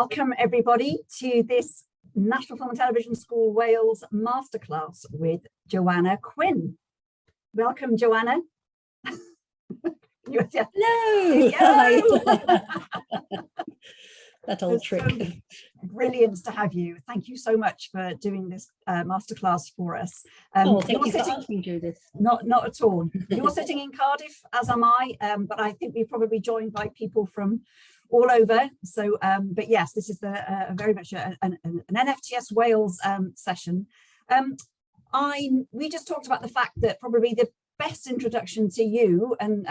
Welcome everybody to this National Film and Television School Wales Masterclass with Joanna Quinn. Welcome, Joanna. Hello. Hi. That old trick. So brilliant to have you. Thank you so much for doing this masterclass for us. Thank you for asking, Judith. Not at all. You're sitting in Cardiff, as am I, but I think we're probably joined by people from all over. So, but yes, this is very much an NFTS Wales session. We just talked about the fact that probably the best introduction to you and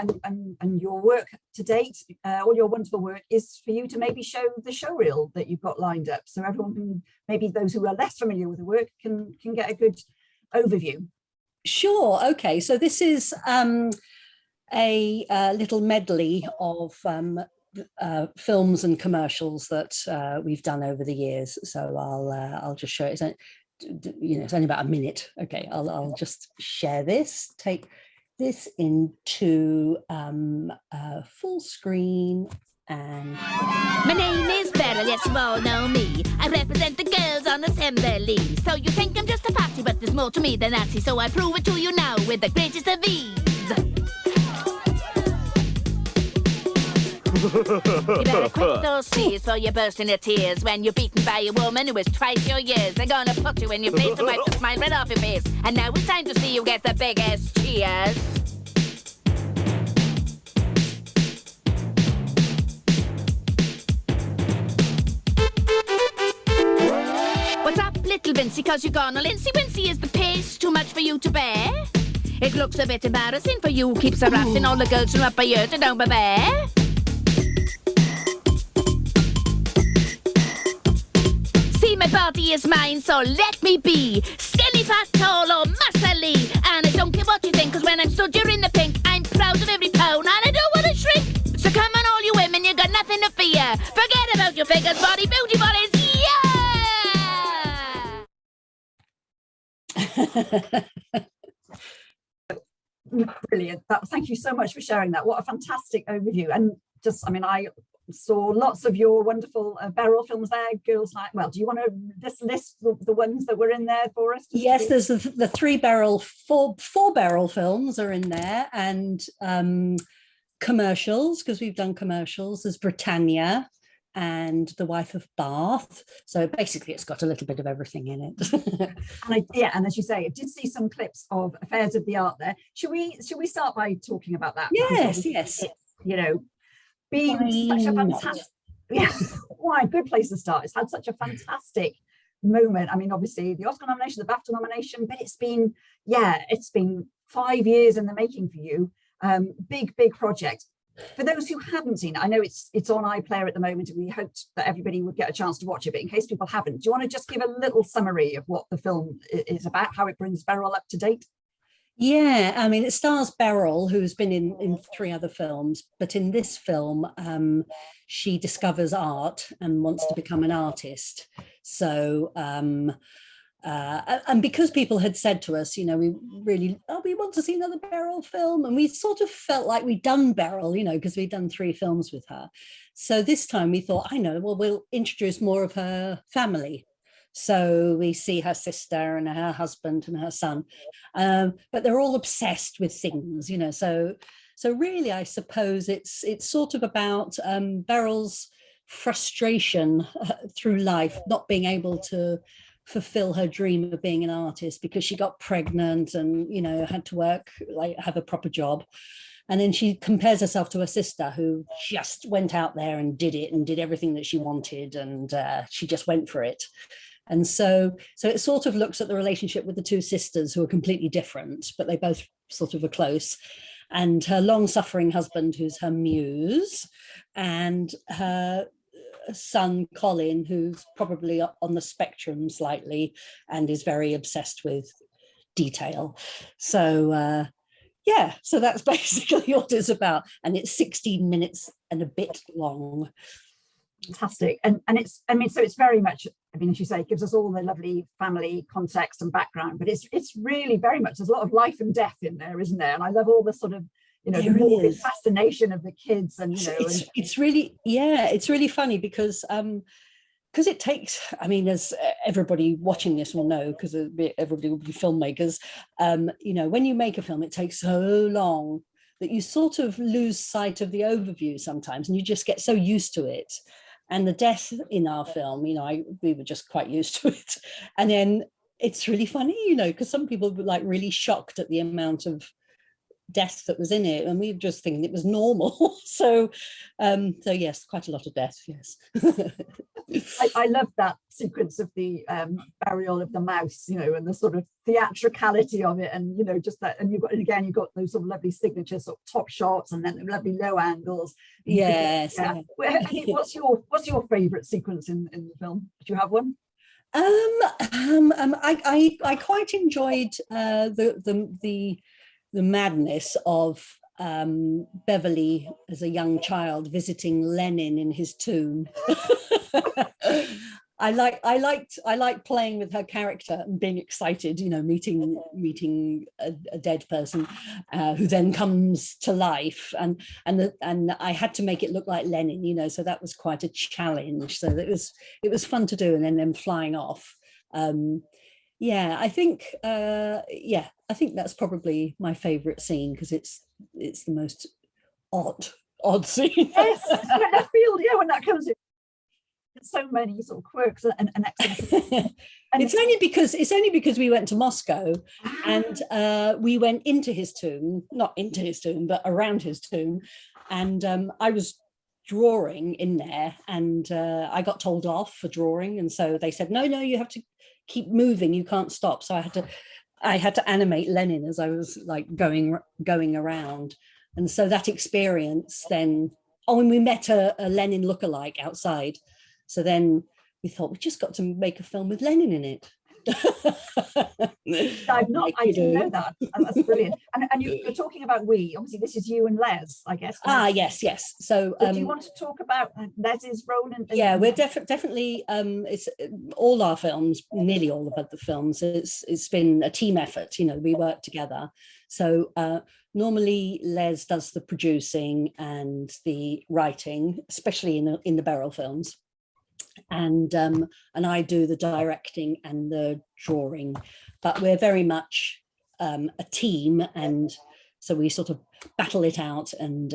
your work to date, all your wonderful work, is for you to maybe show the show reel that you've got lined up, so everyone can, maybe those who are less familiar with the work can get a good overview. Sure. Okay. So this is a little medley of films and commercials that we've done over the years. So I'll just show it. It's only about a minute. Okay, I'll just share this. Take this into full screen. And my name is Beryl, yes, you all know me. I represent the girls on assembly. So you think I'm just a fatty, but there's more to me than that. So I prove it to you now with the greatest of ease. You better quit those tears, for you're bursting your tears when you're beaten by a woman who is twice your years. They're gonna put you in your place and wipe the smile right off your face. And now it's time to see who gets the biggest cheers. What's up, little Vincy, cause you're gone all incy-wincy? Is the pace too much for you to bear? It looks a bit embarrassing for you, keeps harassing all the girls from up by here to down by there. My body is mine, so let me be skinny, fat, tall, or muscly. And I don't care what you think, cause when I'm stood, you're in the pink. I'm proud of every pound, and I don't want to shrink. So come on, all you women, you got nothing to fear. Forget about your figures, body, beauty bodies, yeah! Brilliant. Thank you so much for sharing that. What a fantastic overview. And just, I saw lots of your wonderful Beryl films there. Girls Like, well, do you want to just list the ones that were in there for us? Yes, there's the four Beryl films are in there, and commercials, because we've done commercials. There's Britannia and The Wife of Bath. So basically it's got a little bit of everything in it. and as you say, I did see some clips of Affairs of the Art there. Should we start by talking about that? Yes. Being such a fantastic, good place to start. It's had such a fantastic moment. Obviously the Oscar nomination, the BAFTA nomination, but it's been 5 years in the making for you. Big project. For those who haven't seen it, I know it's on iPlayer at the moment, and we hoped that everybody would get a chance to watch it, but in case people haven't, do you want to just give a little summary of what the film is about, how it brings Beryl up to date? Yeah, it stars Beryl, who's been in 3 other films, but in this film, she discovers art and wants to become an artist. So, and because people had said to us, we want to see another Beryl film, and we sort of felt like we'd done Beryl, because we'd done 3 films with her. So this time we thought, we'll introduce more of her family. So we see her sister and her husband and her son, but they're all obsessed with things, so really, I suppose it's sort of about Beryl's frustration through life, not being able to fulfill her dream of being an artist because she got pregnant and, had to work, have a proper job. And then she compares herself to her sister, who just went out there and did it and did everything that she wanted, and she just went for it. And so it sort of looks at the relationship with the 2 sisters, who are completely different, but they both sort of are close. And her long-suffering husband, who's her muse, and her son, Colin, who's probably on the spectrum slightly and is very obsessed with detail. So, so that's basically what it's about. And it's 16 minutes and a bit long. Fantastic. And it's, so it's very much, as you say, it gives us all the lovely family context and background, but it's really very much, there's a lot of life and death in there, isn't there? And I love all the sort of, the morbid fascination of the kids, and it's really, it's really funny because because it takes, I mean, as everybody watching this will know, because everybody will be filmmakers, you know, when you make a film, it takes so long that you sort of lose sight of the overview sometimes, and you just get so used to it. And the death in our film, you know, we were just quite used to it. And then it's really funny, you know, because some people were like really shocked at the amount of death that was in it, and we were just thinking it was normal. So yes, quite a lot of death, yes. I love that sequence of the burial of the mouse, you know, and the sort of theatricality of it, and you know, just that, and you've got those sort of lovely signature sort of top shots, and then the lovely low angles. Yes. Yeah. What's your favorite sequence in the film? Do you have one? I quite enjoyed the madness of Beverly as a young child visiting Lenin in his tomb. I liked playing with her character and being excited, you know, meeting a dead person who then comes to life, and I had to make it look like Lenin, you know, so that was quite a challenge. So it was fun to do, and then them flying off. Yeah, I think that's probably my favorite scene, because it's the most odd scene. Yes, left field, yeah, when that comes in. So many sort of quirks and excellent. And it's only because we went to Moscow, and we went into his tomb, not into his tomb, but around his tomb, and I was drawing in there, and I got told off for drawing, and so they said, no, you have to keep moving, you can't stop. So I had to animate Lenin as I was like going around, and so that experience then. Oh, and we met a Lenin lookalike outside. So then we thought, we just got to make a film with Lenin in it. I didn't know that. That's brilliant. And you're talking about we. Obviously, this is you and Les, I guess. Yes. So do you want to talk about Les's role in? Yeah, we're definitely. It's all our films, nearly all of the films. It's been a team effort. You know, we work together. So normally Les does the producing and the writing, especially in the Beryl films. And I do the directing and the drawing, but we're very much a team, and so we sort of battle it out, and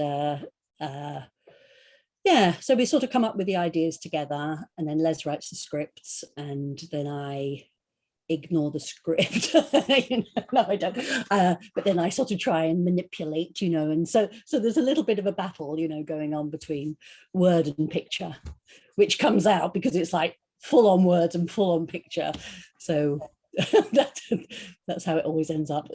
so we sort of come up with the ideas together, and then Les writes the scripts, and then I ignore the script. No, I don't, but then I sort of try and manipulate, you know, and so there's a little bit of a battle, you know, going on between word and picture, which comes out because it's like full on words and full on picture. So that's how it always ends up.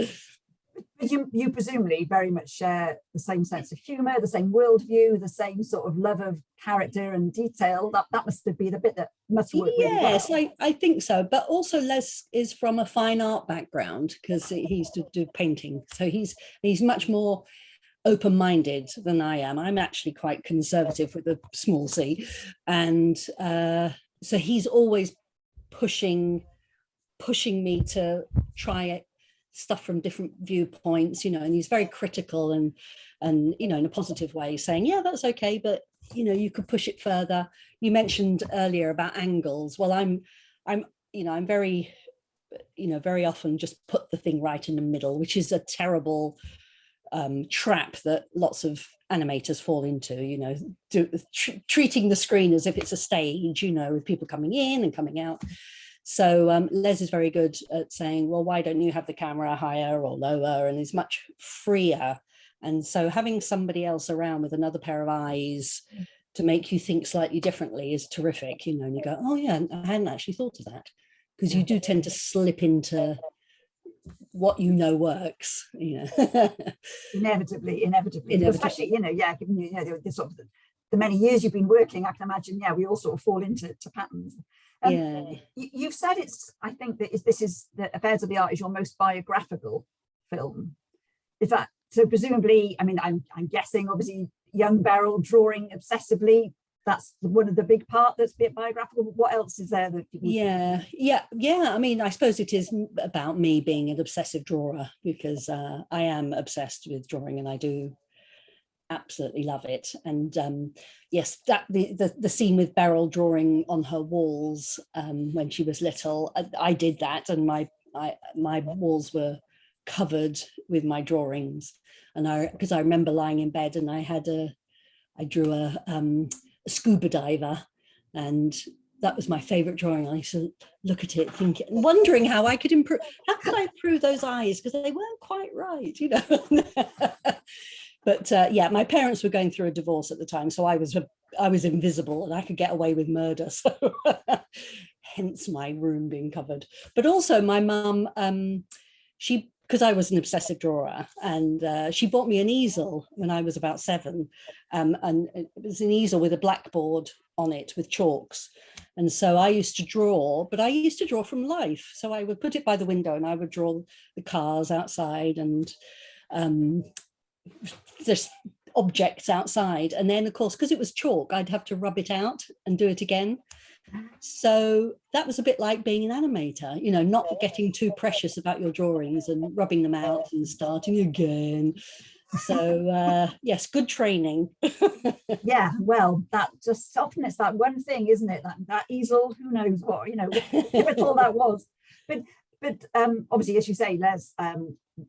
You presumably very much share the same sense of humor, the same worldview, the same sort of love of character and detail. That must be the bit that must work really well. Yes, I think so. But also Les is from a fine art background, because he used to do painting. So he's much more open-minded than I am. I'm actually quite conservative with a small c, and so he's always pushing me to try stuff from different viewpoints, you know, and he's very critical and you know, in a positive way, saying, yeah, that's okay, but you know, you could push it further. You mentioned earlier about angles. Well, I'm very, you know, very often just put the thing right in the middle, which is a terrible trap that lots of animators fall into, you know, treating the screen as if it's a stage, you know, with people coming in and coming out. So Les is very good at saying, well, why don't you have the camera higher or lower, and is much freer. And so having somebody else around with another pair of eyes to make you think slightly differently is terrific, you know, and you go, oh yeah, I hadn't actually thought of that, because you do tend to slip into what you know works, you know. inevitably. Especially, you know, yeah, given you know the sort of the many years you've been working, I can imagine, yeah, we all sort of fall into patterns. You've said I think that this is the Affairs of the Art is your most biographical film. Is that so? Presumably, I mean, I'm guessing, obviously, young Beryl drawing obsessively, that's one of the big part that's a bit biographical. What else is there that yeah I mean, I suppose it is about me being an obsessive drawer, because I am obsessed with drawing, and I do absolutely love it. And yes, that the scene with Beryl drawing on her walls when she was little, I did that, and my walls were covered with my drawings. And because I remember lying in bed and I drew a scuba diver, and that was my favorite drawing. I used to look at it thinking, wondering how I could improve, how could I improve those eyes, because they weren't quite right, you know. But yeah, my parents were going through a divorce at the time, so I was invisible and I could get away with murder. So hence my room being covered. But also my mum, because I was an obsessive drawer, and she bought me an easel when I was about 7, and it was an easel with a blackboard on it with chalks. And so I used to draw, but I used to draw from life. So I would put it by the window and I would draw the cars outside and just objects outside. And then, of course, because it was chalk, I'd have to rub it out and do it again. So that was a bit like being an animator, you know, not getting too precious about your drawings and rubbing them out and starting again. So yes, good training. Yeah, well, that just often it's that one thing, isn't it? That easel, who knows what, you know, pivotal that was. But obviously, as you say, Les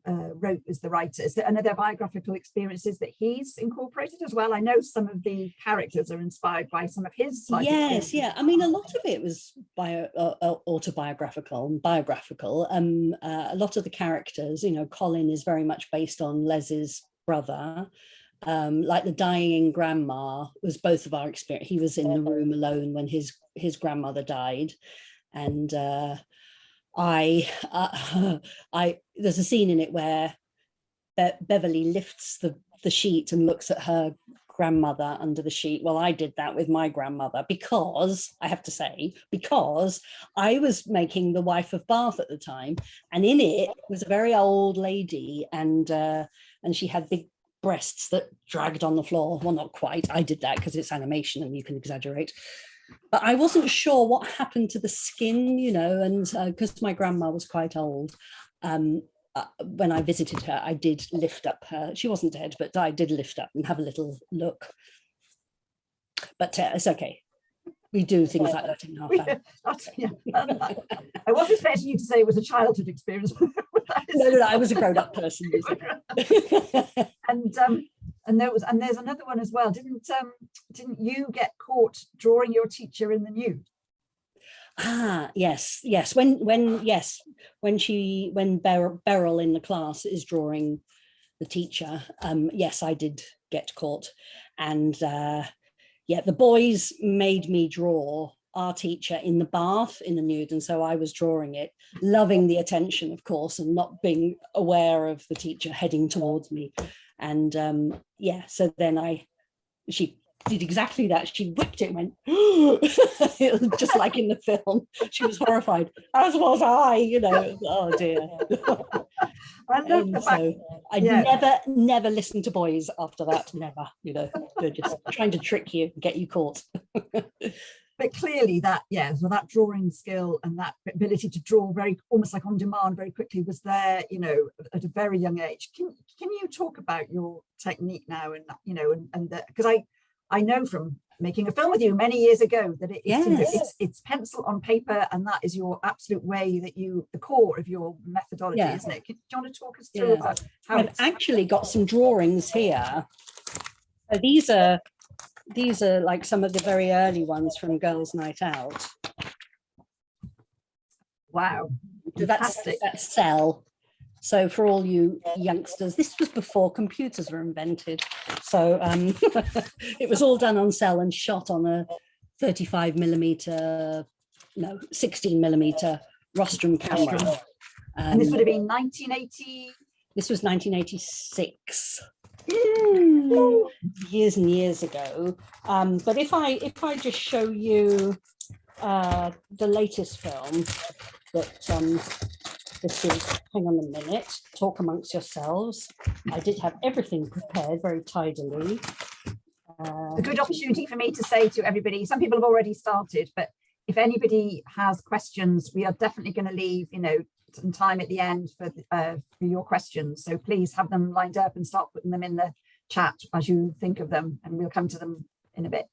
wrote as the writer. Is there another biographical experiences that he's incorporated as well? I know some of the characters are inspired by some of his life experiences. Yeah. I mean, a lot of it was autobiographical and biographical. A lot of the characters, you know, Colin is very much based on Les's brother. Like the dying grandma was both of our experience. He was in the room alone when his grandmother died, and there's a scene in it where Beverly lifts the sheet and looks at her grandmother under the sheet. Well, I did that with my grandmother because I have to say, because I was making The Wife of Bath at the time, and in it was a very old lady, and she had big breasts that dragged on the floor. Well, not quite. I did that because it's animation and you can exaggerate. But I wasn't sure what happened to the skin, you know, and because my grandma was quite old, when I visited her, I did lift up her. She wasn't dead, but I did lift up and have a little look. But it's okay. We do things like that in our family. I wasn't expecting you to say it was a childhood experience. No, I was a grown-up person. And there's another one as well. Didn't you get caught drawing your teacher in the nude? Yes. When Beryl in the class is drawing the teacher, yes, I did get caught. And yeah, the boys made me draw our teacher in the bath in the nude, and so I was drawing it, loving the attention, of course, and not being aware of the teacher heading towards me. And yeah, so then she did exactly that. She whipped it and went, it was just like in the film. She was horrified, as was I, you know. Oh dear. I never listened to boys after that. Never, you know. They're just trying to trick you, get you caught. But clearly that, yeah, so that drawing skill and that ability to draw very almost like on demand very quickly was there, you know, at a very young age. Can you talk about your technique now, and you know, and because I know from making a film with you many years ago that it's pencil on paper, and that is your absolute way that the core of your methodology, isn't it? Do you want to talk us through about how I've actually got some drawings here. So these are like some of the very early ones from Girls' Night Out. Wow, that's Cell. So for all you youngsters, this was before computers were invented. So it was all done on cell and shot on a 16mm rostrum camera. And this would have been 1980? This was 1986. Years and years ago. But if I just show you the latest film that this is, hang on a minute, talk amongst yourselves. I did have everything prepared very tidily. A good opportunity for me to say to everybody, some people have already started, but if anybody has questions, we are definitely going to leave, you know, some time at the end for your questions. So please have them lined up and start putting them in the chat as you think of them, and we'll come to them in a bit.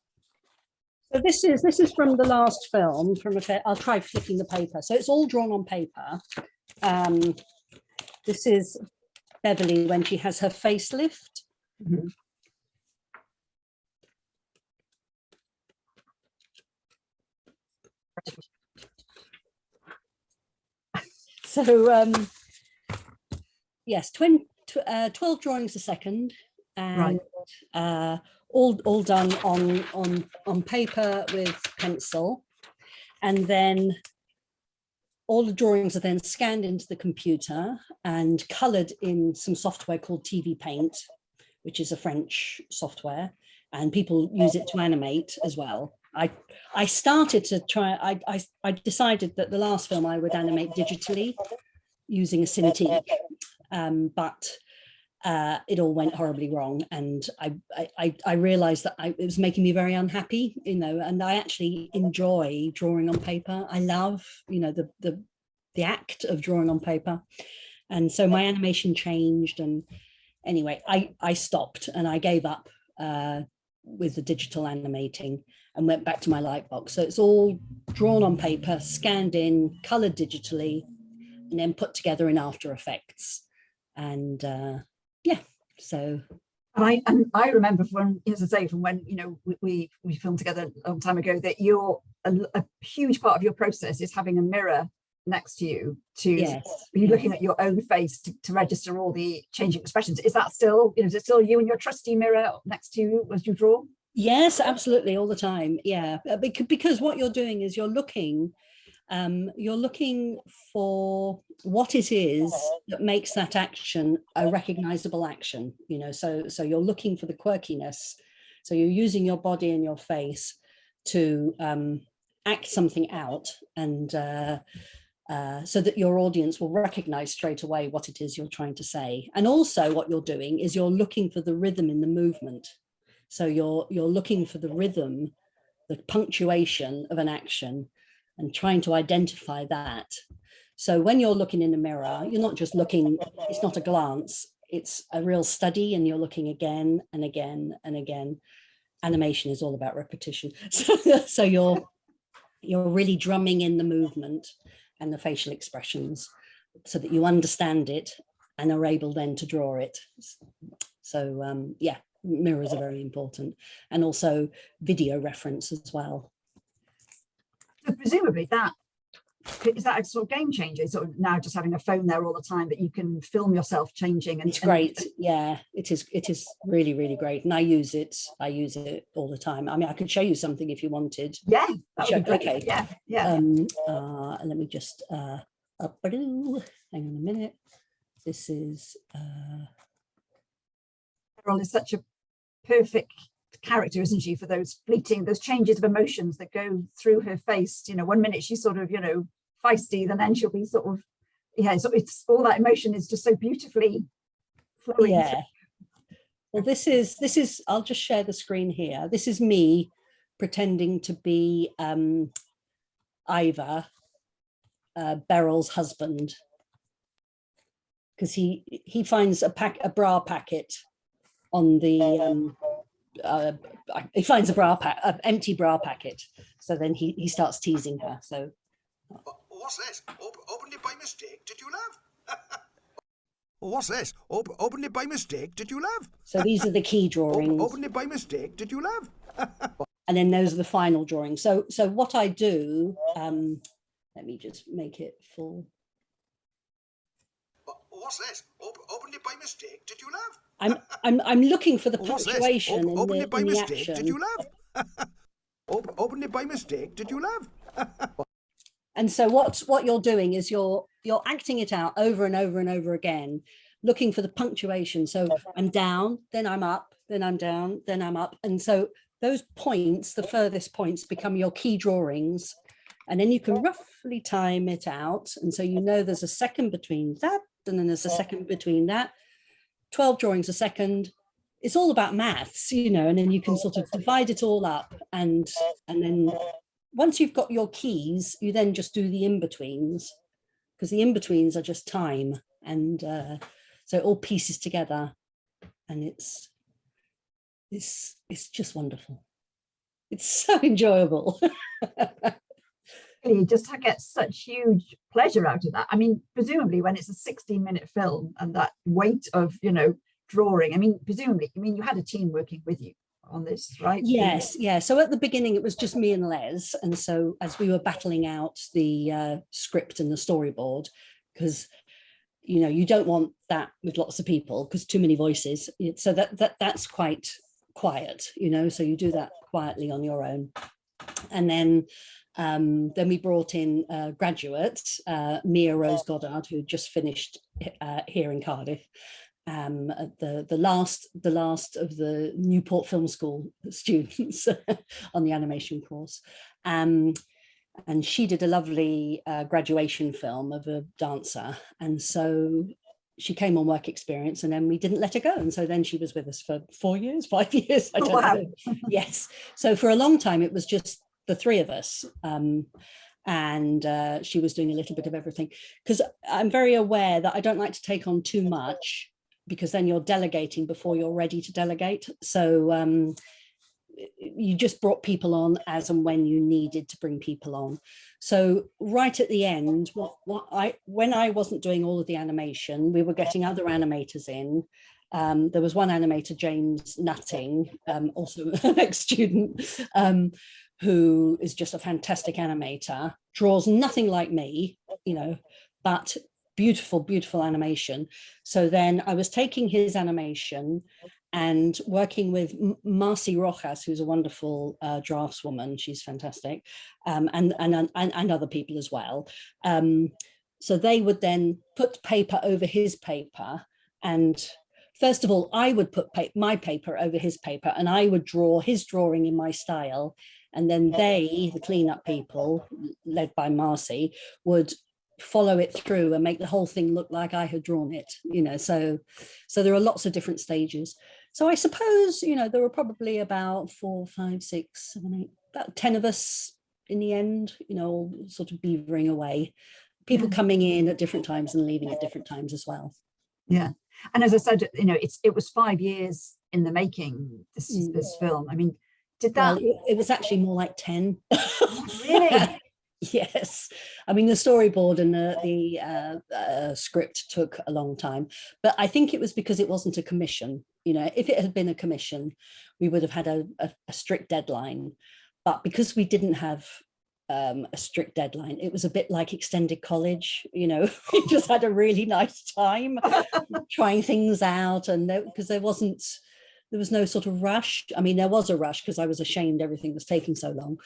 So this is from the last film. I'll try flicking the paper. So it's all drawn on paper. This is Beverly when she has her facelift. Mhm. So yes, 12 drawings a second, and all done on paper with pencil, and then all the drawings are then scanned into the computer and coloured in some software called TV Paint, which is a French software, and people use it to animate as well. I started to try, I decided that the last film I would animate digitally using a Cintiq, but it all went horribly wrong, and I realized that it was making me very unhappy, you know, and I actually enjoy drawing on paper. I love, you know, the act of drawing on paper. And so my animation changed, and anyway, I stopped and I gave up with the digital animating and went back to my Lightbox. So it's all drawn on paper, scanned in, colored digitally, and then put together in After Effects. And yeah, so. And I remember from, as I say, from when, you know, we filmed together a long time ago, that a huge part of your process is having a mirror next to you to be looking at your own face to register all the changing expressions. Is that still, you know, is it still you and your trusty mirror next to you as you draw? Yes, absolutely, all the time. Yeah, because what you're doing is you're looking for what it is that makes that action a recognizable action, you know, so you're looking for the quirkiness. So you're using your body and your face to act something out, and so that your audience will recognize straight away what it is you're trying to say. And also what you're doing is you're looking for the rhythm in the movement. So you're looking for the rhythm, the punctuation of an action, and trying to identify that. So when you're looking in the mirror, you're not just looking, it's not a glance, it's a real study, and you're looking again and again and again. Animation is all about repetition. So you're really drumming in the movement and the facial expressions so that you understand it and are able then to draw it. So yeah, mirrors are very important, and also video reference as well. So presumably is that a sort of game changer, sort of now just having a phone there all the time that you can film yourself changing? And it's great. Yeah, it is really, really great, and I use it all the time. I mean, I could show you something if you wanted. Yeah, that would be great. Okay, yeah. Let me just hang on a minute. This is Carol is such a perfect character, isn't she, for those changes of emotions that go through her face. You know, one minute she's sort of, you know, feisty, then she'll be sort of, so it's all that emotion is just so beautifully flowing. Yeah. Well, this is I'll just share the screen here. This is me pretending to be Ivor, Beryl's husband, because he finds a bra packet on the he finds an empty bra packet, so then he starts teasing her. So what's this? Opened it by mistake, did you, love? What's this? Opened it by mistake, did you, love? So these are the key drawings. Opened it by mistake, did you, love? And then those are the final drawings. So what I do, let me just make it full. What's this? Opened it by mistake, did you, love? I'm looking for the punctuation in the action. Did you, love? Opened it by mistake, did you, love? And so what you're doing is you're acting it out over and over and over again, looking for the punctuation. So I'm down, then I'm up, then I'm down, then I'm up. And so those points, the furthest points, become your key drawings. And then you can roughly time it out. And so you know there's a second between that, and then there's a second between that. 12 drawings a second. It's all about maths, you know, and then you can sort of divide it all up. And then once you've got your keys, you then just do the in-betweens, because the in-betweens are just time. And so it all pieces together, and it's it's just wonderful. It's so enjoyable. You just get such huge pleasure out of that. I mean, presumably when it's a 16-minute film and that weight of, you know, drawing, I mean, presumably, I mean, you had a team working with you on this, right? Yes, yeah. So at the beginning, it was just me and Les. And so as we were battling out the script and the storyboard, because, you know, you don't want that with lots of people because too many voices. So that's quite quiet, you know, so you do that quietly on your own. And then we brought in graduates, Mia Rose Goddard, who just finished here in Cardiff, the last of the Newport Film School students on the animation course. And she did a lovely graduation film of a dancer. And so she came on work experience and then we didn't let her go. And so then she was with us for 4 years, 5 years, I don't know. Yes. So for a long time, it was just the three of us. And she was doing a little bit of everything, because I'm very aware that I don't like to take on too much, because then you're delegating before you're ready to delegate. So you just brought people on as and when you needed to bring people on. So right at the end, when I wasn't doing all of the animation, we were getting other animators in. There was one animator, James Nutting, also an ex-student, who is just a fantastic animator, draws nothing like me, you know, but beautiful, beautiful animation. So then I was taking his animation and working with Marcy Rojas, who's a wonderful draftswoman. She's fantastic, and other people as well. So they would then put paper over his paper, and first of all, I would put my paper over his paper, and I would draw his drawing in my style. And then they, the cleanup people, led by Marcy, would follow it through and make the whole thing look like I had drawn it, you know. So there are lots of different stages. So I suppose, you know, there were probably about 4, 5, 6, 7, 8, about 10 of us in the end, you know, all sort of beavering away, people coming in at different times and leaving at different times as well. Yeah. And as I said, you know, it was 5 years in the making, this film. I mean, did that? Well, it was actually more like 10. Really? Yes. I mean, the storyboard and the script took a long time, but I think it was because it wasn't a commission. You know, if it had been a commission, we would have had a strict deadline. But because we didn't have a strict deadline, it was a bit like extended college. You know, we just had a really nice time trying things out, and because there was no sort of rush. I mean, there was a rush because I was ashamed everything was taking so long.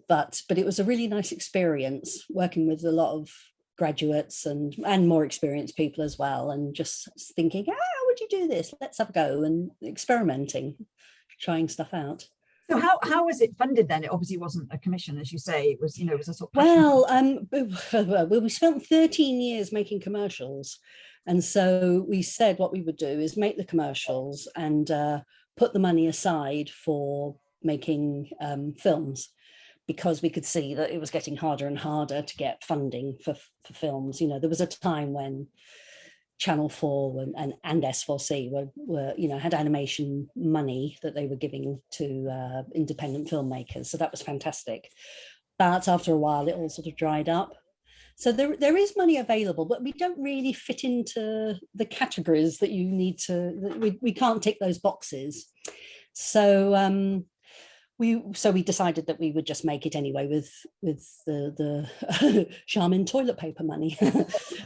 But it was a really nice experience working with a lot of graduates and more experienced people as well, and just thinking, how would you do this? Let's have a go, and experimenting, trying stuff out. So how was it funded then? It obviously wasn't a commission, as you say. It was, you know, it was a sort of we spent 13 years making commercials. And so we said what we would do is make the commercials and put the money aside for making films, because we could see that it was getting harder and harder to get funding for films. You know, there was a time when Channel 4 and S4C were you know, had animation money that they were giving to independent filmmakers. So that was fantastic. But after a while, it all sort of dried up. So there is money available, but we don't really fit into the categories that you need to, we can't tick those boxes. So we decided that we would just make it anyway with the Charmin toilet paper money.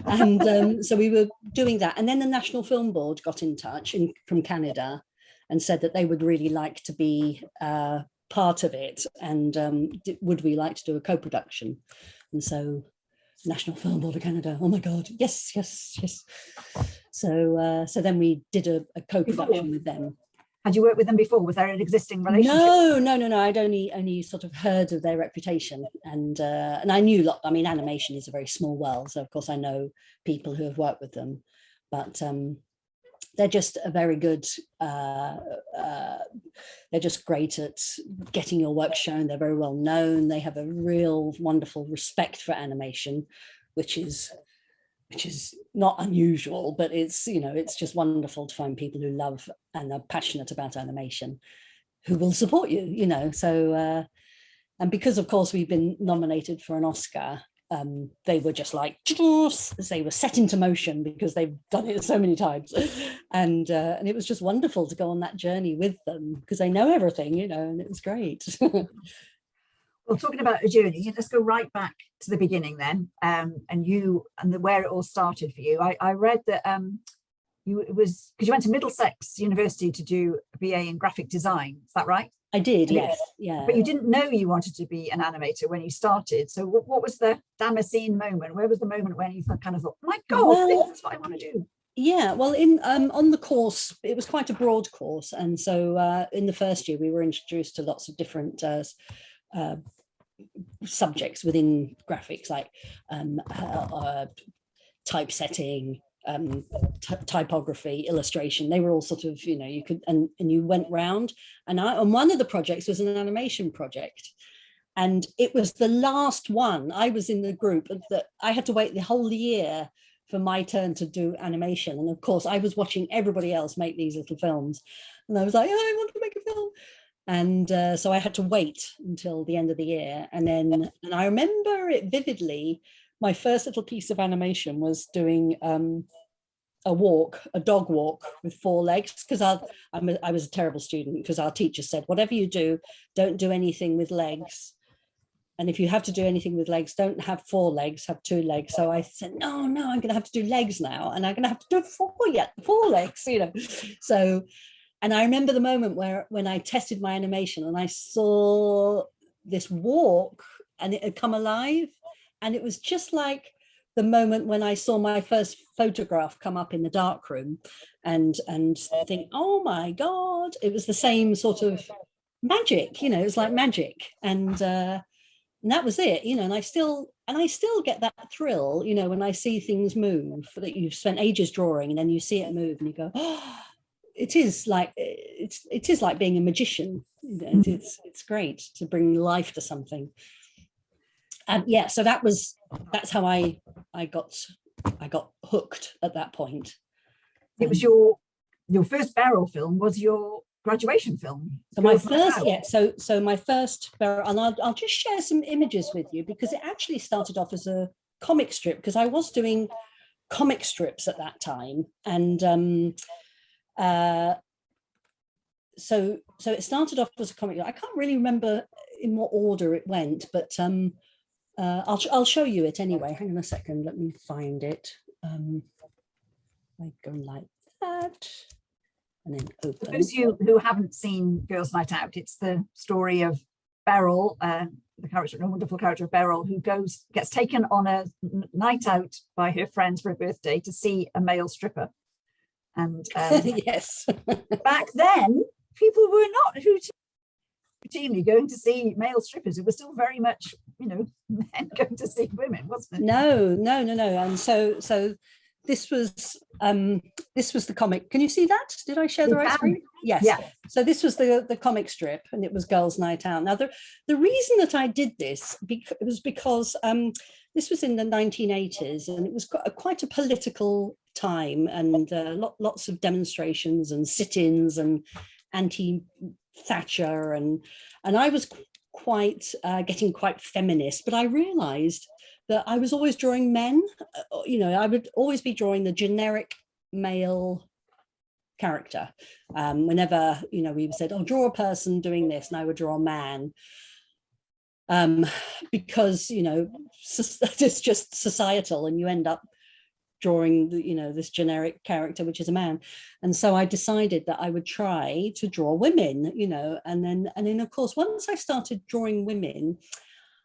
And so we were doing that. And then the National Film Board got in touch from Canada and said that they would really like to be part of it. And would we like to do a co-production? And so National Film Board of Canada, oh my God, yes. So then we did a co-production with them. Had you worked with them before? Was there an existing relationship? No. I'd only sort of heard of their reputation, and I knew I mean, animation is a very small world, so of course I know people who have worked with them, but they're just a very good. They're just great at getting your work shown. They're very well known. They have a real wonderful respect for animation, which is which is not unusual, but it's, you know, it's just wonderful to find people who love and are passionate about animation who will support you, you know. So, and because of course we've been nominated for an Oscar, they were just like, they were set into motion because they've done it so many times. And it was just wonderful to go on that journey with them because they know everything, you know, and it was great. Well, talking about a journey, let's go right back to the beginning then, and where it all started for you. I read that it was because you went to Middlesex University to do a BA in graphic design. Is that right? I did, yes. Yeah. But you didn't know you wanted to be an animator when you started. So what was the Damascene moment? Where was the moment when you kind of thought, my God, well, this is what I want to do? Yeah, well, in on the course, it was quite a broad course. And so in the first year, we were introduced to lots of different subjects within graphics, like typesetting, typography, illustration. They were all sort of, you know, you could, and you went round, and one of the projects was an animation project, and it was the last one. I was in the group that I had to wait the whole year for my turn to do animation, and of course I was watching everybody else make these little films, and I was like, oh, I want to make a film. And so I had to wait until the end of the year, and I remember it vividly. My first little piece of animation was doing a dog walk with 4 legs, because I was a terrible student, because our teacher said, whatever you do, don't do anything with legs. And if you have to do anything with legs, don't have 4 legs, have 2 legs. So I said, no, I'm going to have to do legs now. And I'm going to have to do 4 legs, you know. So, and I remember the moment when I tested my animation and I saw this walk and it had come alive. And it was just like the moment when I saw my first photograph come up in the darkroom and think, oh my God, it was the same sort of magic, you know, it was like magic. And that was it, you know, and I still get that thrill, you know, when I see things move that you've spent ages drawing, and then you see it move and you go, oh, it is like being a magician. It's great to bring life to something. And yeah, so that's how I got hooked at that point. It was your first Barrel film was your graduation film. So my first, yeah, so my first Barrel, and I'll just share some images with you, because it actually started off as a comic strip, because I was doing comic strips at that time. And so it started off as a comic. I can't really remember in what order it went, but I'll show you it anyway. Hang on a second, let me find it. I go like that, and then open. For those of you who haven't seen Girls' Night Out, it's the story of Beryl, the wonderful character of Beryl, who gets taken on a night out by her friends for her birthday to see a male stripper. And yes, back then people were not routinely going to see male strippers. It was still very much, you know, men going to see women, wasn't it? No. And so this was the comic. Can you see that? Did I share the right screen? Yes. Yeah. So this was the comic strip, and it was Girls' Night Out. Now the reason that I did this was because this was in the 1980s, and it was quite a political time, and lots of demonstrations and sit-ins and anti-Thatcher, and I was getting quite feminist, but I realized that I was always drawing men. You know, I would always be drawing the generic male character. Whenever, you know, we said, oh, draw a person doing this, and I would draw a man. Because, you know, it's just societal, and you end up drawing, you know, this generic character, which is a man. And so I decided that I would try to draw women, you know, and then of course, once I started drawing women,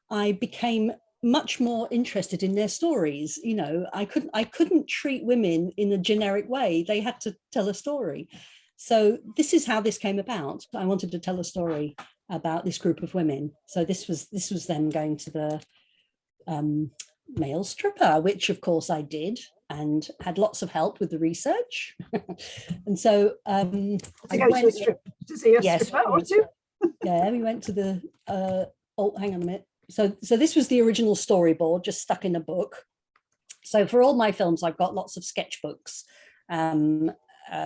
I became much more interested in their stories. You know, I couldn't treat women in a generic way. They had to tell a story. So this is how this came about. I wanted to tell a story about this group of women. So this was them going to the male stripper, which of course I did, and had lots of help with the research. And so I went to see a stripper or two. Yeah, we went to the hang on a minute. So this was the original storyboard, just stuck in a book. So for all my films, I've got lots of sketchbooks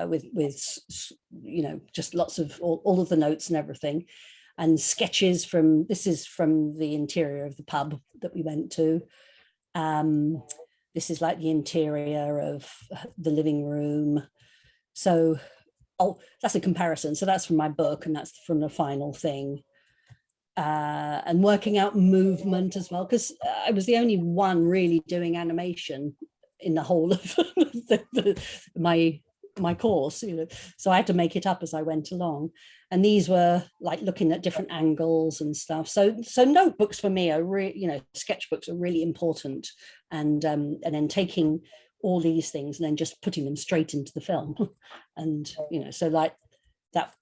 with you know, just lots of all of the notes and everything, and sketches from, this is from the interior of the pub that we went to. This is like the interior of the living room. So, oh, that's a comparison. So that's from my book, and that's from the final thing. And working out movement as well, because I was the only one really doing animation in the whole of my course, you know, so I had to make it up as I went along. And these were like looking at different angles and stuff. So notebooks for me are really, you know, sketchbooks are really important. And then taking all these things and then just putting them straight into the film. And, you know, so like that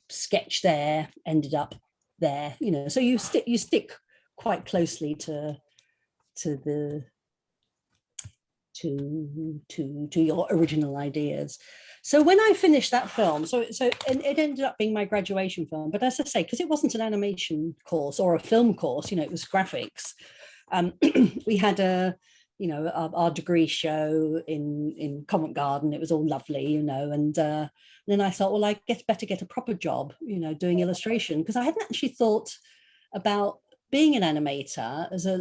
sketch there ended up there, you know, so you stick quite closely to your original ideas. So when I finished that film, and it ended up being my graduation film, but as I say, because it wasn't an animation course or a film course, you know, it was graphics. We had our degree show in Covent Garden. It was all lovely, you know, and then I thought, well, I better get a proper job, you know, doing illustration, because I hadn't actually thought about being an animator as a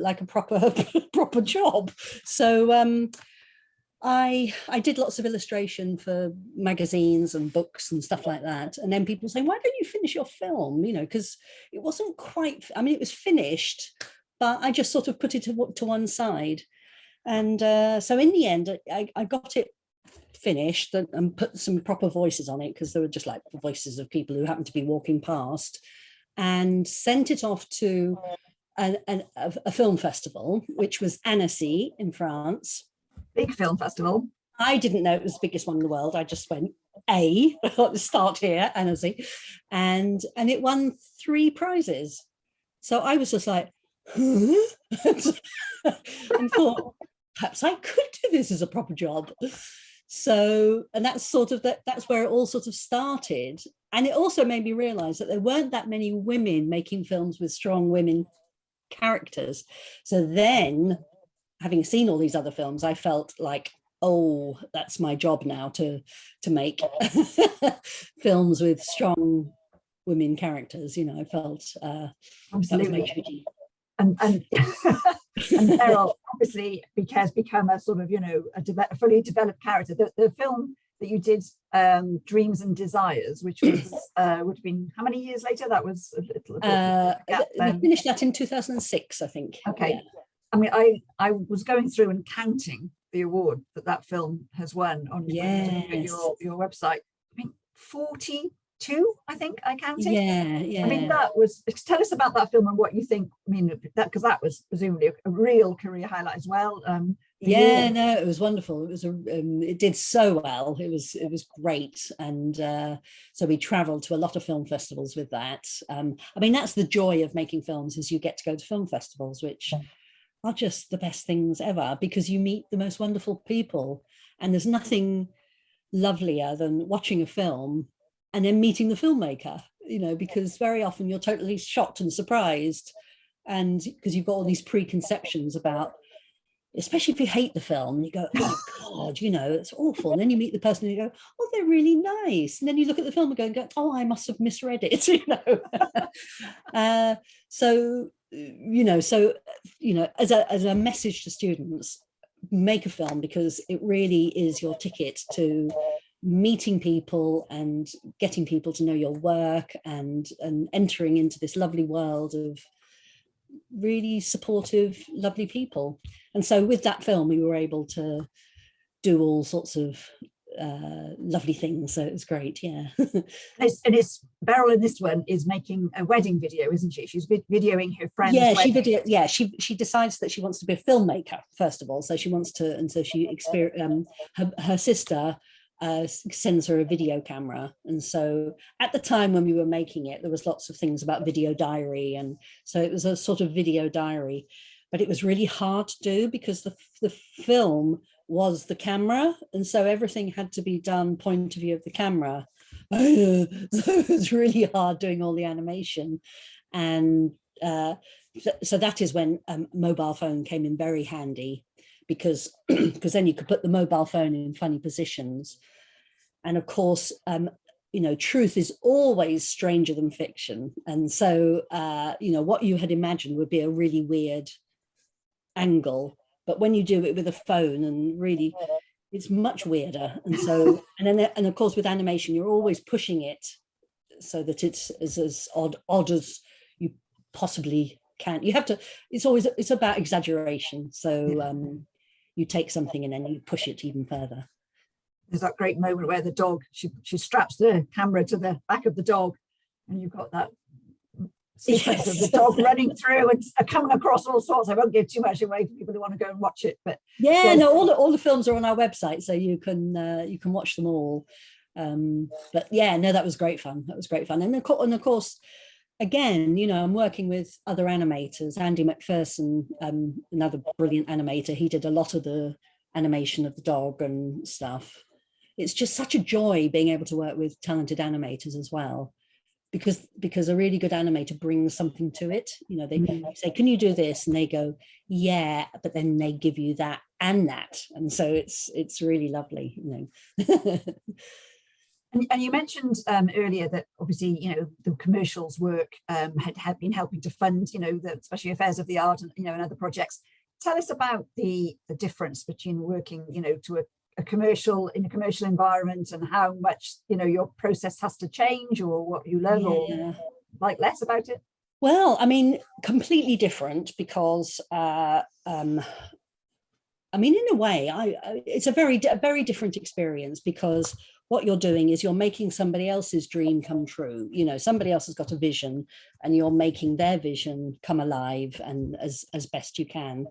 proper job. So I did lots of illustration for magazines and books and stuff like that. And then people saying, why don't you finish your film? You know, because it wasn't quite, I mean, it was finished, but I just sort of put it to one side. And so in the end, I got it finished and put some proper voices on it, because they were just like voices of people who happened to be walking past, and sent it off to a film festival, which was Annecy in France. Big film festival. I didn't know it was the biggest one in the world. I just went, start here, Annecy. And it won 3 prizes. So I was just like, huh? And thought, perhaps I could do this as a proper job. So, and that's that's where it all sort of started. And it also made me realize that there weren't that many women making films with strong women characters. So then, having seen all these other films, I felt like, oh, that's my job now to make films with strong women characters. You know, I felt absolutely. And Beryl obviously has become a sort of, you know, a fully developed character. The film that you did, Dreams and Desires, which was would have been how many years later? That was a little bit. We finished that in 2006, I think. Okay. Yeah. I mean, I was going through and counting the award that film has won on your website. I mean, 42, I think I counted. Yeah. I mean, tell us about that film and what you think. I mean, because that was presumably a real career highlight as well. No, it was wonderful. It was it did so well. It was great, and so we travelled to a lot of film festivals with that. I mean, that's the joy of making films, is you get to go to film festivals, which are just the best things ever, because you meet the most wonderful people, and there's nothing lovelier than watching a film and then meeting the filmmaker, you know, because very often you're totally shocked and surprised, and because you've got all these preconceptions about, especially if you hate the film, you go, oh God, you know, it's awful. And then you meet the person and you go, oh, they're really nice. And then you look at the film and go, oh, I must have misread it, you know. So, you know, as a message to students, make a film, because it really is your ticket to meeting people and getting people to know your work, and entering into this lovely world of really supportive, lovely people. And so with that film, we were able to do all sorts of lovely things. So it was great, yeah. It's Beryl in this one is making a wedding video, isn't she? She's videoing her friend's wedding. She decides that she wants to be a filmmaker, first of all. So she wants to, and so she her sister sends her a video camera. And so at the time when we were making it, there was lots of things about video diary, and so it was a sort of video diary, but it was really hard to do because the film was the camera, and so everything had to be done point of view of the camera. So it was really hard doing all the animation. And so that is when a mobile phone came in very handy, because because then you could put the mobile phone in funny positions. And of course, you know, truth is always stranger than fiction. And so, you know, what you had imagined would be a really weird angle, but when you do it with a phone, and really, it's much weirder. And so, and of course, with animation, you're always pushing it so that it's as odd as you possibly can. You have to, it's about exaggeration. So you take something and then you push it even further. There's that great moment where the dog, she straps the camera to the back of the dog, and you've got that sequence of the dog running through and coming across all sorts. I won't give too much away for people who want to go and watch it, but yeah, no, all the films are on our website, so you can watch them all. But yeah, no, that was great fun. That was great fun. And of course, again, you know, I'm working with other animators. Andy McPherson, another brilliant animator, he did a lot of the animation of the dog and stuff. It's just such a joy being able to work with talented animators as well, because a really good animator brings something to it. You know, they say, can you do this? And they go, yeah, but then they give you that and that. And so it's really lovely, you know. And you mentioned earlier that obviously, you know, the commercials work had been helping to fund, you know, the Special Affairs of the Art and, you know, and other projects. Tell us about the difference between working, you know, to a commercial, in a commercial environment, and how much, you know, your process has to change, or what you love or like less about it. Well, I mean, completely different, because I mean, in a way, it's a very different experience, because what you're doing is you're making somebody else's dream come true. You know, somebody else has got a vision, and you're making their vision come alive and as best you can.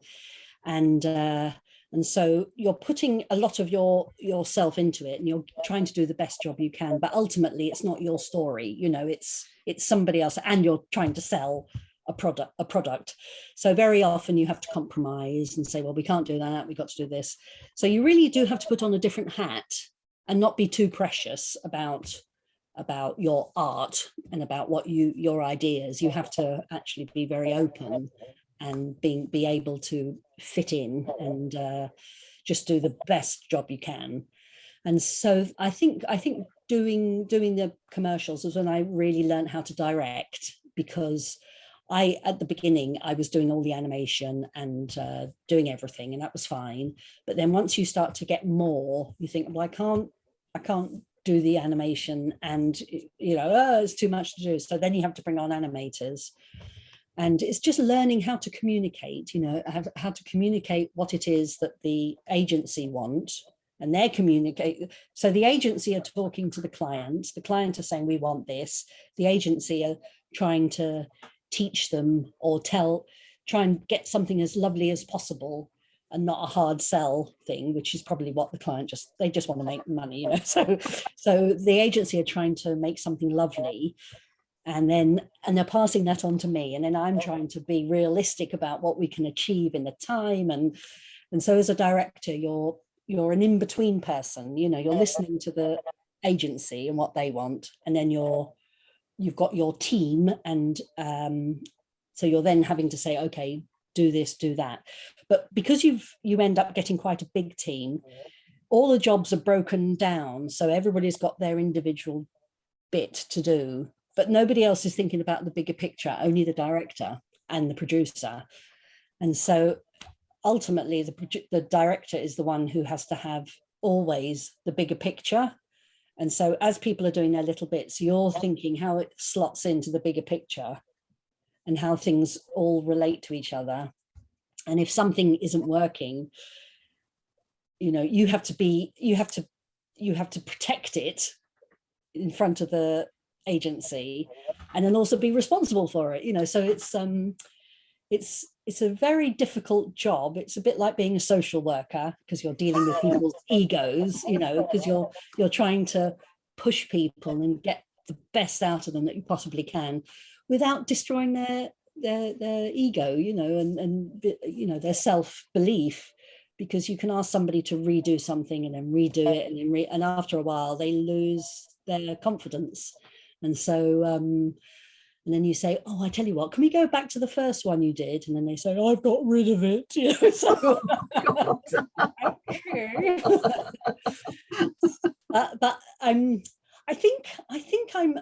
And so you're putting a lot of yourself into it, and you're trying to do the best job you can. But ultimately, it's not your story. You know, it's somebody else, and you're trying to sell a product. So very often you have to compromise and say, well, we can't do that, we've got to do this. So you really do have to put on a different hat and not be too precious about your art and about what your ideas. You have to actually be very open and be able to fit in and just do the best job you can. And so I think doing the commercials was when I really learned how to direct, because at the beginning, I was doing all the animation and doing everything, and that was fine. But then once you start to get more, you think, well, I can't do the animation, and, you know, it's too much to do. So then you have to bring on animators. And it's just learning how to communicate, you know, how to communicate what it is that the agency want, and they're communicate. So the agency are talking to the client are saying, we want this. The agency are trying to teach them or try and get something as lovely as possible, and not a hard sell thing, which is probably what the client they just want to make money, you know. So the agency are trying to make something lovely, and they're passing that on to me, and then I'm trying to be realistic about what we can achieve in the time. And so as a director, you're an in-between person, you know, you're listening to the agency and what they want, and then you've got your team, and so you're then having to say, okay, do this, do that. But because you end up getting quite a big team, all the jobs are broken down, so everybody's got their individual bit to do, but nobody else is thinking about the bigger picture, only the director and the producer. And so ultimately the director is the one who has to have always the bigger picture. And so as people are doing their little bits, you're thinking how it slots into the bigger picture and how things all relate to each other. And if something isn't working, you know, you have to protect it in front of the agency, and then also be responsible for it, you know. So it's a very difficult job. It's a bit like being a social worker, because you're dealing with people's egos, you know, because you're trying to push people and get the best out of them that you possibly can without destroying their ego, you know, and you know, their self-belief, because you can ask somebody to redo something and then redo it, and then and after a while they lose their confidence. And so And then you say, oh, I tell you what, can we go back to the first one you did? And then they say, oh, I've got rid of it. You know, so, okay. But I think I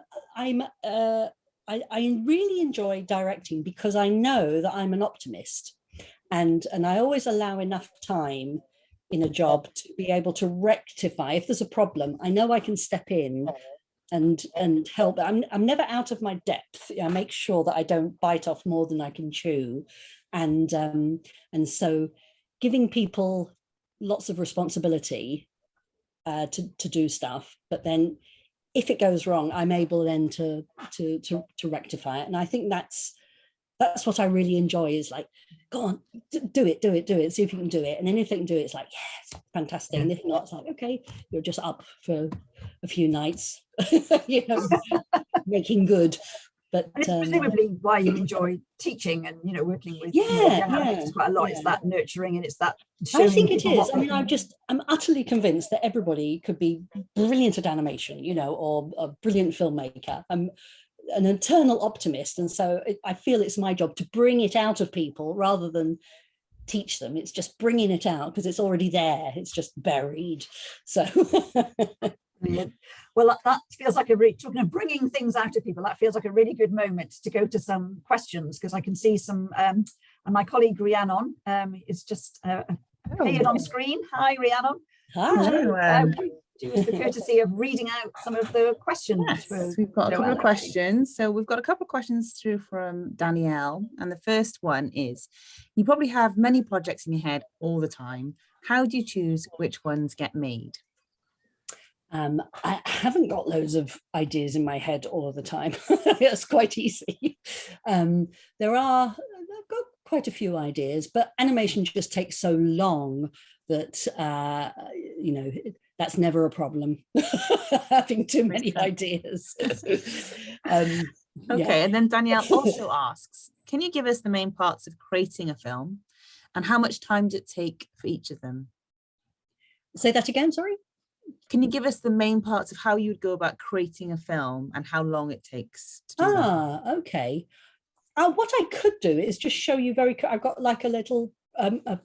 really enjoy directing because I know that I'm an optimist, and I always allow enough time in a job to be able to rectify. If there's a problem, I know I can step in and help. I'm never out of my depth. I make sure that I don't bite off more than I can chew, and so giving people lots of responsibility to do stuff, but then if it goes wrong, I'm able then to rectify it. And I think that's what I really enjoy, is like, go on, do it, see if you can do it. And then if they can do it, it's like, yes, fantastic. And if not, it's like, okay, you're just up for a few nights, you know, making good. But and it's presumably why you enjoy teaching and, you know, working with yeah, quite a lot. It's that nurturing, and it's that I think it is. I mean, I'm utterly convinced that everybody could be brilliant at animation, you know, or a brilliant filmmaker. I'm an eternal optimist, and so I feel it's my job to bring it out of people rather than teach them. It's just bringing it out because it's already there. It's just buried. So. Well, that feels like talking of bringing things out of people, that feels like a really good moment to go to some questions, because I can see some, and my colleague Rhiannon is just appeared on screen. Hi, Rhiannon. Hi. Do us the courtesy of reading out some of the questions. Yes, we've got a couple of questions. So we've got a couple of questions through from Danielle. And the first one is, you probably have many projects in your head all the time. How do you choose which ones get made? I haven't got loads of ideas in my head all the time. It's quite easy. I've got quite a few ideas, but animation just takes so long that, you know, that's never a problem, having too many ideas. Okay, and then Danielle also asks, can you give us the main parts of creating a film, and how much time does it take for each of them? Say that again, sorry? Can you give us the main parts of how you would go about creating a film and how long it takes to do that? Okay. What I could do is just show you I've got like a little a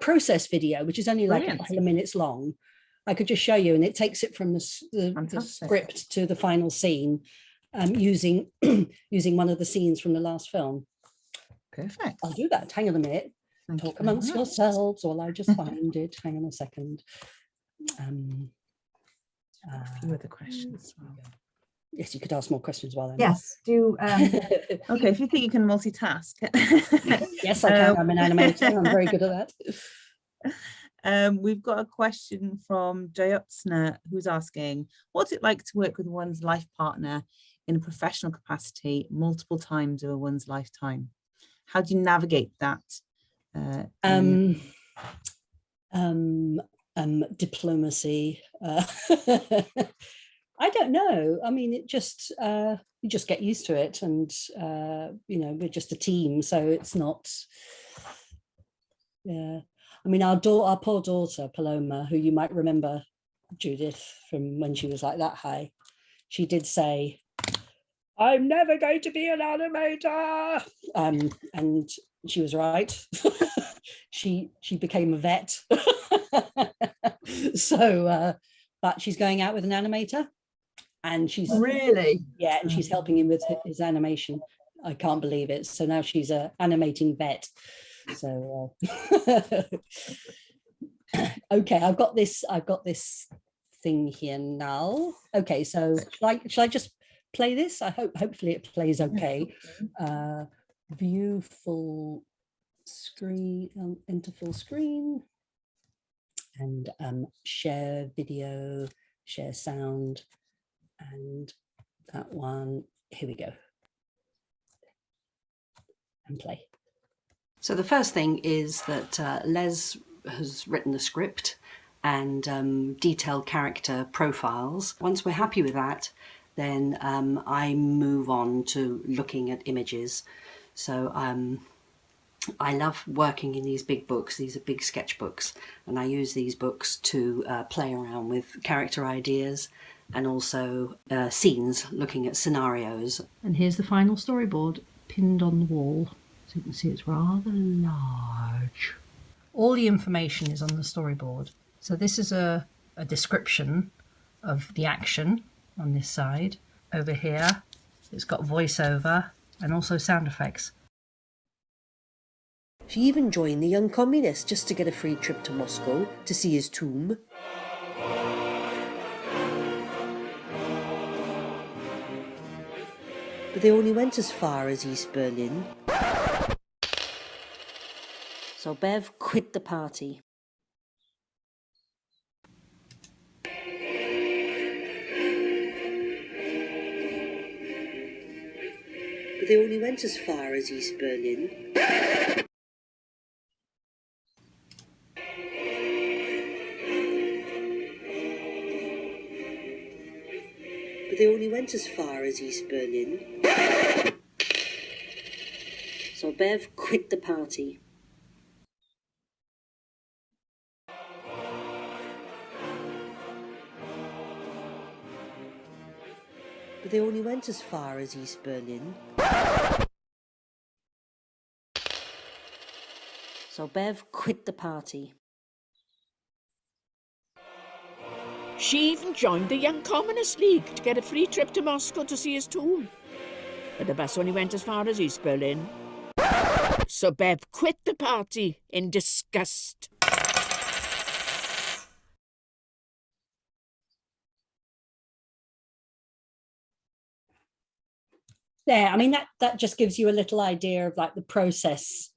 process video, which is only like a couple of minutes long. I could just show you, and it takes it from the script to the final scene, using one of the scenes from the last film. Perfect. I'll do that. Hang on a minute. Talk amongst yourselves while I just find it. Hang on a second. A few other questions. Yes, you could ask more questions while I'm. Yes, do. Okay, if you think you can multitask. Yes, I can. I'm an animator. I'm very good at that. We've got a question from Jayotsna, who's asking, what's it like to work with one's life partner in a professional capacity multiple times over one's lifetime? How do you navigate that? Diplomacy. I don't know. I mean, you just get used to it, and you know, we're just a team, so it's not. Yeah, I mean, our poor daughter Paloma, who you might remember, Judith, from when she was like that high, she did say, "I'm never going to be an animator," and she was right. she became a vet. So, but she's going out with an animator, and she's really, yeah, and she's helping him with his animation. I can't believe it. So now she's a animating vet. So okay, I've got this thing here now. Okay, so shall I just play this? Hopefully it plays okay. View full screen, enter full screen, and share video, share sound, and that one. Here we go. And play. So the first thing is that Les has written the script and detailed character profiles. Once we're happy with that, then I move on to looking at images. So I love working in these big books. These are big sketchbooks, and I use these books to play around with character ideas and also scenes, looking at scenarios. And here's the final storyboard pinned on the wall. So you can see it's rather large. All the information is on the storyboard. So this is a description of the action on this side. Over here, it's got voiceover and also sound effects. She even joined the Young Communist just to get a free trip to Moscow to see his tomb. But they only went as far as East Berlin. So Bev quit the party. But they only went as far as East Berlin. But they only went as far as East Berlin. So Bev quit the party. But they only went as far as East Berlin. So Bev quit the party. She even joined the Young Communist League to get a free trip to Moscow to see his tomb. But the bus only went as far as East Berlin. So Bev quit the party in disgust. There, I mean, that just gives you a little idea of like the process,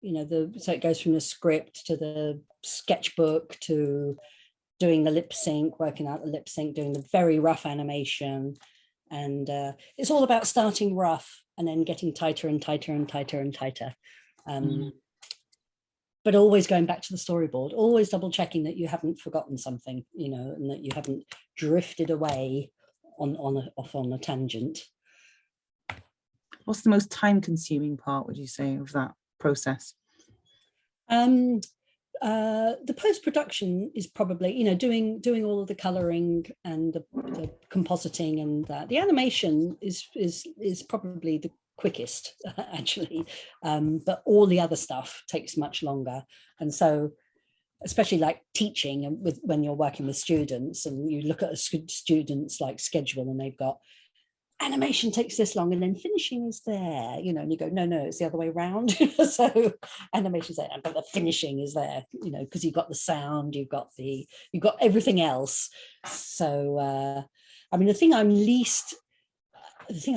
you know, so it goes from the script to the sketchbook to doing the lip sync, working out the lip sync, doing the very rough animation. And it's all about starting rough and then getting tighter and tighter and tighter and tighter. But always going back to the storyboard, always double checking that you haven't forgotten something, you know, and that you haven't drifted away off on a tangent. What's the most time consuming part, would you say, of that process? The post-production is probably, you know, doing all of the colouring and the compositing, and that. The animation is probably the quickest, actually, but all the other stuff takes much longer. And so, especially like teaching and when you're working with students, and you look at a student's like schedule, and they've got animation takes this long and then finishing is there, you know, and you go, no, it's the other way around. So animation's there, but the finishing is there, you know, because you've got the sound, you've got everything else. So I mean, the thing I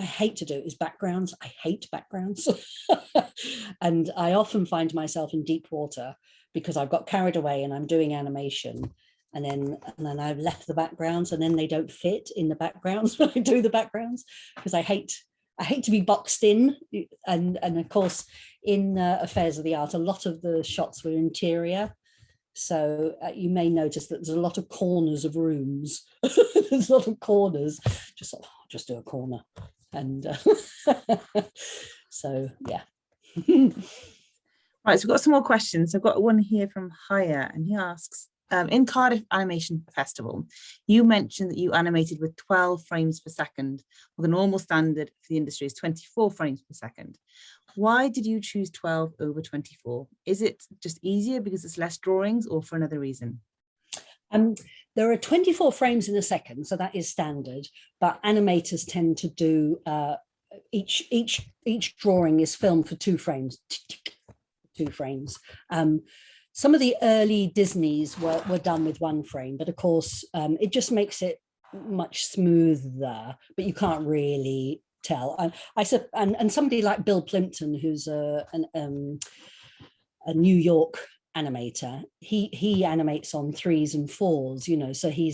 hate to do is backgrounds. I hate backgrounds. And I often find myself in deep water because I've got carried away and I'm doing animation. And then I've left the backgrounds, and then they don't fit in the backgrounds when I do the backgrounds, because I hate to be boxed in. And of course, in Affairs of the Art, a lot of the shots were interior. So you may notice that there's a lot of corners of rooms. There's a lot of corners, just do a corner. And so, yeah. Right, so we've got some more questions. I've got one here from Haya, and he asks, in Cardiff Animation Festival, you mentioned that you animated with 12 frames per second, while the normal standard for the industry is 24 frames per second. Why did you choose 12 over 24? Is it just easier because it's less drawings, or for another reason? There are 24 frames in a second, so that is standard, but animators tend to do, each drawing is filmed for 2 frames. 2 frames. Some of the early Disneys were done with 1 frame, but of course, it just makes it much smoother, but you can't really tell. And somebody like Bill Plimpton, who's a New York animator, he animates on 3s and 4s, you know, so he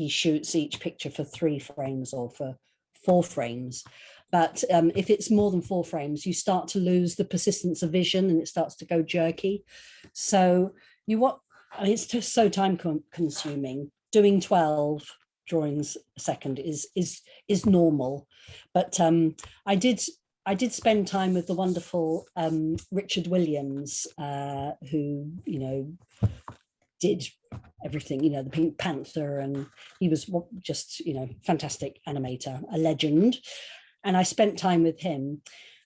shoots each picture for 3 frames or for 4 frames. But if it's more than 4 frames, you start to lose the persistence of vision, and it starts to go jerky. So it's just so time consuming. Doing 12 drawings a second is normal. But I did spend time with the wonderful Richard Williams, who, you know, did everything, you know, the Pink Panther, and he was just, you know, fantastic animator, a legend. And I spent time with him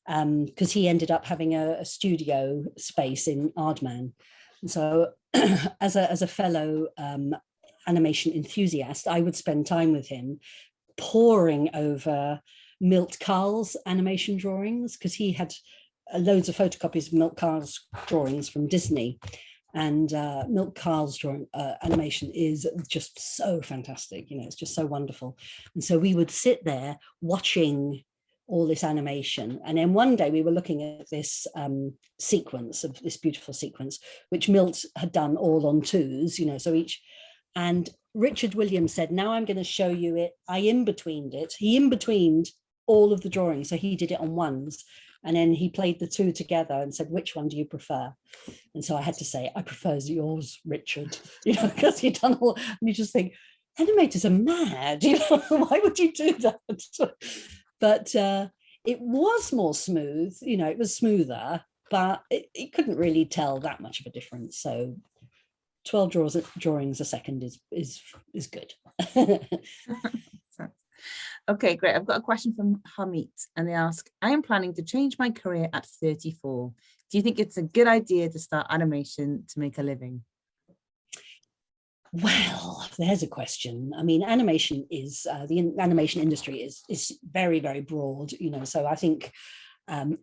because he ended up having a studio space in Aardman. And so as a fellow animation enthusiast, I would spend time with him poring over Milt Kahl's animation drawings, because he had loads of photocopies of Milt Kahl's drawings from Disney. And Milt Kahl's drawing animation is just so fantastic, you know, it's just so wonderful. And so we would sit there watching all this animation. And then one day we were looking at this sequence, of this beautiful sequence, which Milt had done all on twos, you know, so each, and Richard Williams said, now I'm going to show you it. I in-betweened it. He in-betweened all of the drawings. So he did it on ones. And then he played the two together and said, which one do you prefer? And so I had to say, I prefer yours, Richard, you know, because he'd done all, and you just think, animators are mad, you know, why would you do that? But it was more smooth, you know, it was smoother, but it couldn't really tell that much of a difference. So 12 drawings a second is good. Okay, great. I've got a question from Hamit, and they ask, I am planning to change my career at 34. Do you think it's a good idea to start animation to make a living? Well, there's a question. I mean, animation is, the animation industry is very, very broad, you know, so I think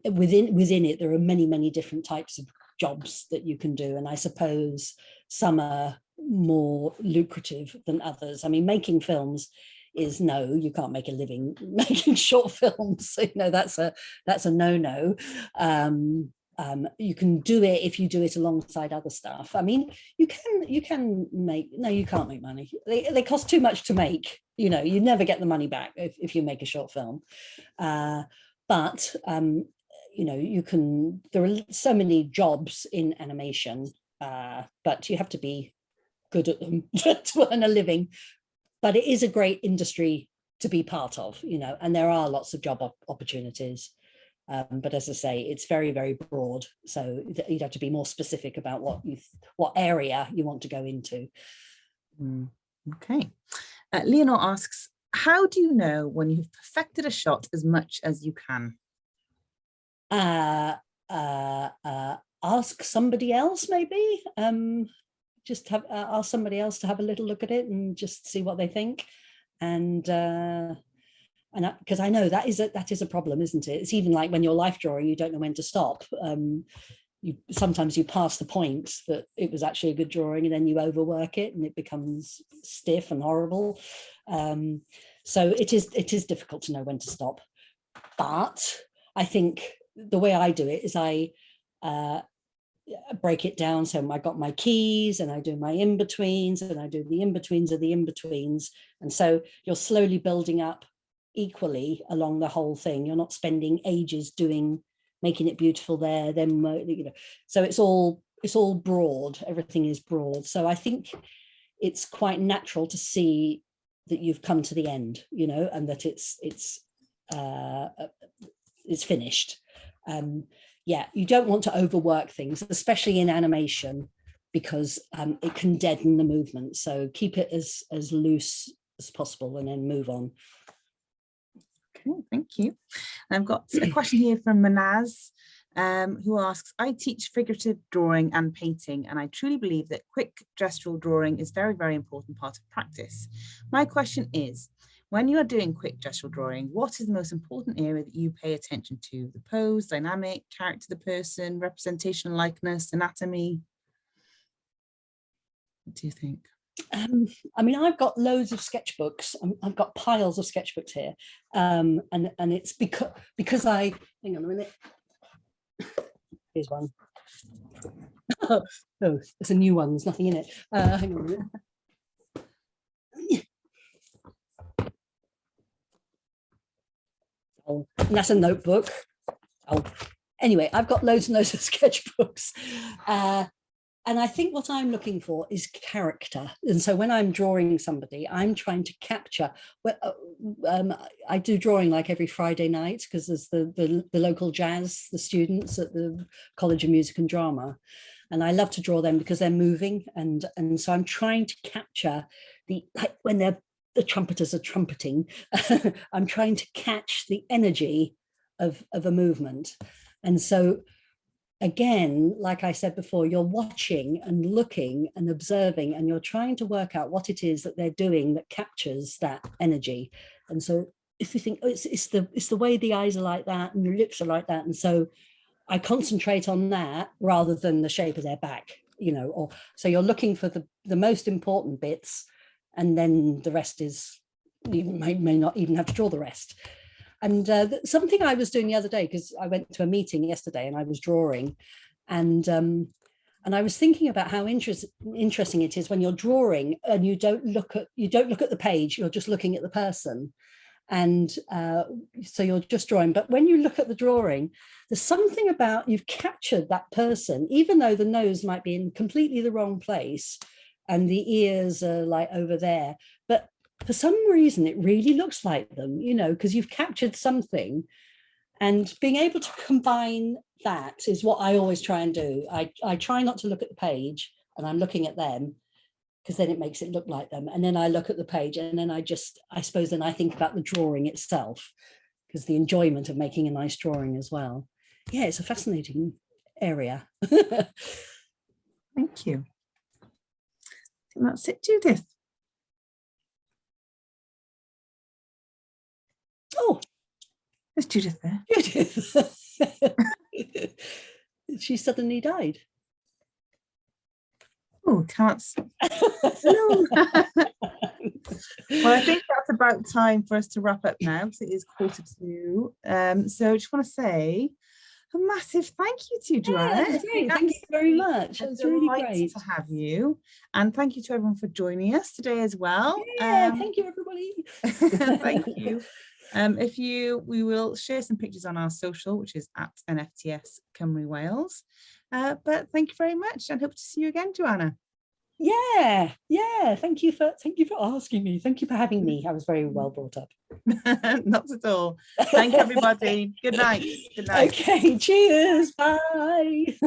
within it, there are many, many different types of jobs that you can do. And I suppose some are more lucrative than others. I mean, making films is no, you can't make a living making short films. So, you know, that's a no-no. You can do it if you do it alongside other stuff. I mean, you can make, no, you can't make money. They cost too much to make, you know, you never get the money back if you make a short film. But you know, you can, there are so many jobs in animation, but you have to be good at them to earn a living. But it is a great industry to be part of, you know, and there are lots of job opportunities. But as I say, it's very, very broad. So you'd have to be more specific about what area you want to go into. Okay. Leonor asks, how do you know when you've perfected a shot as much as you can? Ask somebody else, maybe. Just ask somebody else to have a little look at it and just see what they think. And because I know that is a problem, isn't it? It's even like when you're life drawing, you don't know when to stop. Sometimes you pass the point that it was actually a good drawing, and then you overwork it and it becomes stiff and horrible. So it is difficult to know when to stop. But I think the way I do it is I break it down. So I got my keys and I do my in-betweens, and I do the in-betweens of the in-betweens. And so you're slowly building up equally along the whole thing. You're not spending ages making it beautiful there, then, you know, so it's all broad. Everything is broad. So I think it's quite natural to see that you've come to the end, you know, and that it's finished. Yeah, you don't want to overwork things, especially in animation, because it can deaden the movement. So keep it as loose as possible and then move on. Okay, thank you. I've got a question here from Manaz, who asks, I teach figurative drawing and painting, and I truly believe that quick gestural drawing is a very, very important part of practice. My question is, when you are doing quick gestural drawing, what is the most important area that you pay attention to? The pose, dynamic, character, the person, representation, likeness, anatomy? What do you think? I mean, I've got loads of sketchbooks. I've got piles of sketchbooks here, and it's because I, hang on a minute. Here's one. Oh, it's a new one. There's nothing in it. Hang on a minute. Oh, and that's a notebook. Oh, anyway, I've got loads and loads of sketchbooks. And I think what I'm looking for is character. And so when I'm drawing somebody, I'm trying to capture, I do drawing like every Friday night, because there's the local jazz, the students at the College of Music and Drama. And I love to draw them because they're moving. And so I'm trying to capture like when the trumpeters are trumpeting, I'm trying to catch the energy of a movement. And so again, like I said before, you're watching and looking and observing, and you're trying to work out what it is that they're doing that captures that energy. And so if you think, oh, it's the way the eyes are like that and the lips are like that, and so I concentrate on that rather than the shape of their back, or so you're looking for the most important bits, and then the rest is, you may not even have to draw the rest. And something I was doing the other day, because I went to a meeting yesterday and I was drawing, and I was thinking about how interesting it is when you're drawing and you don't look at the page, you're just looking at the person. And so you're just drawing, but when you look at the drawing, there's something about you've captured that person, even though the nose might be in completely the wrong place and the ears are like over there, but for some reason it really looks like them, because you've captured something. And being able to combine that is what I always try and do. I try not to look at the page and I'm looking at them, because then it makes it look like them. And then I look at the page and then I suppose then I think about the drawing itself, because the enjoyment of making a nice drawing as well. Yeah, it's a fascinating area. Thank you. I think that's it, Judith. Oh, there's Judith there. Judith. She suddenly died. Oh, can't. No. Well, I think that's about time for us to wrap up now, because it is 1:45. So I just want to say a massive thank you to you, Joanna. Yeah, great. Thank you very much. It's really great to have you, and thank you to everyone for joining us today as well. Yeah, thank you, everybody. Thank you. We will share some pictures on our social, which is at NFTS Cymru Wales. But thank you very much, and hope to see you again, Joanna. Yeah. Thank you for asking me. Thank you for having me. I was very well brought up. Not at all. Thank you, everybody. Good night. Good night. Okay. Cheers. Bye.